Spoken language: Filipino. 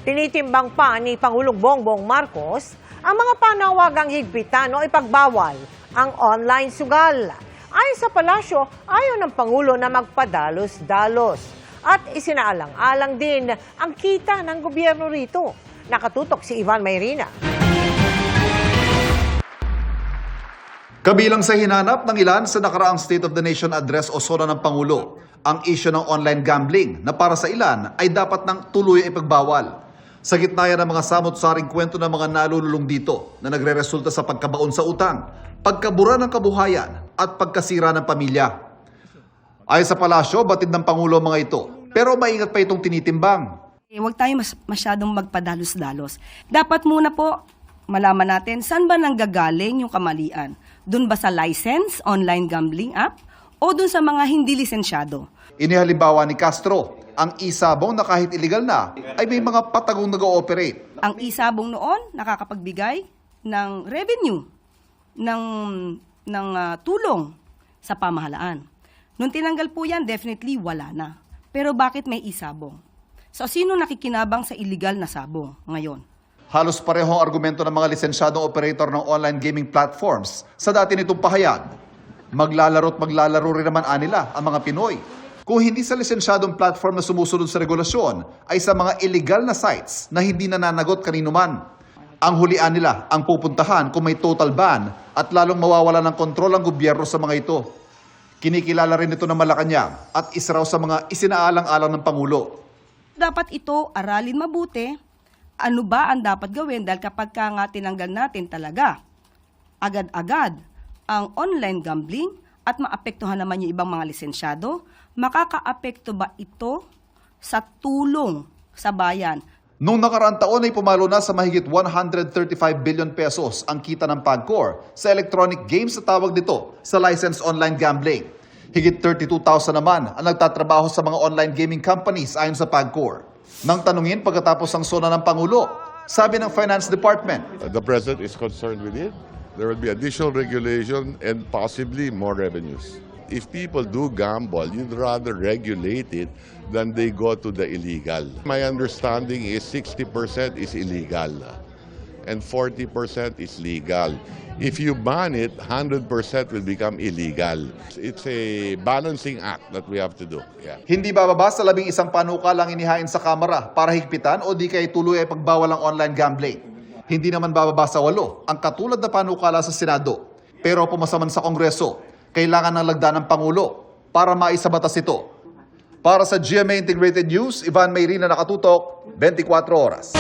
Tinitimbang pa ni Pangulong Bongbong Marcos ang mga panawagang higpitan o ipagbawal ang online sugal. Ayon sa palasyo, ayaw ng Pangulo na magpadalos-dalos at isinaalang-alang din ang kita ng gobyerno rito. Nakatutok si Ivan Mayrina. Kabilang sa hinanap ng ilan sa nakaraang State of the Nation Address o SONA ng Pangulo, ang isyu ng online gambling na para sa ilan ay dapat ng tuluyan ipagbawal. Sa gitna yan ng mga samot-saring kwento ng mga nalululong dito na nagre-resulta sa pagkabaon sa utang, pagkabura ng kabuhayan at pagkasira ng pamilya. Ayon sa palasyo, batid ng Pangulo ang mga ito, pero maingat pa itong tinitimbang. Huwag tayo masyadong magpadalos-dalos. Dapat muna po malaman natin saan ba nanggagaling yung kamalian. Doon ba sa license, online gambling app, o doon sa mga hindi lisensyado? Inihalimbawa ni Castro, ang isabong na kahit illegal na ay may mga patagong nag-ooperate. Ang isabong noon nakakapagbigay ng revenue, ng tulong sa pamahalaan. Nung tinanggal po yan, definitely wala na. Pero bakit may isabong? So sino nakikinabang sa illegal na sabong ngayon? Halos parehong argumento ng mga lisensyadong operator ng online gaming platforms sa dati nitong pahayag. Maglalaro rin naman anila ang mga Pinoy. Kung hindi sa lisensyadong platform na sumusunod sa regulasyon, ay sa mga illegal na sites na hindi nananagot kanino man. Ang hulian nila ang pupuntahan kung may total ban at lalong mawawala ng kontrol ang gobyerno sa mga ito. Kinikilala rin ito ng Malacanang at isa raw sa mga isinaalang-alang ng Pangulo. Dapat ito aralin mabuti. Ano ba ang dapat gawin? Dahil kapag nga tinanggal natin talaga, agad-agad ang online gambling at maapektuhan naman yung ibang mga lisensyado, makakaapekto ba ito sa tulong sa bayan? Noong nakaraang taon ay pumalo na sa mahigit 135 billion pesos ang kita ng PAGCOR sa electronic games sa tawag nito sa licensed online gambling. Higit 32,000 naman ang nagtatrabaho sa mga online gaming companies ayon sa PAGCOR. Nang tanungin pagkatapos ang SONA ng Pangulo, sabi ng Finance Department, The President is concerned with it. There will be additional regulation and possibly more revenues. If people do gamble, you'd rather regulate it than they go to the illegal. My understanding is 60% is illegal and 40% is legal. If you ban it, 100% will become illegal. It's a balancing act that we have to do. Yeah. hindi bababa sa 11 panukalang inihain sa Kamara para higpitan o di kay tuloy ay pagbawal ang online gambling. Hindi naman bababa sa 8 ang katulad na panukala sa Senado. Pero pumasaman sa Kongreso, kailangan ng lagda ng Pangulo para maisabatas ito. Para sa GMA Integrated News, Ivan Mayrina, nakatutok, 24 oras.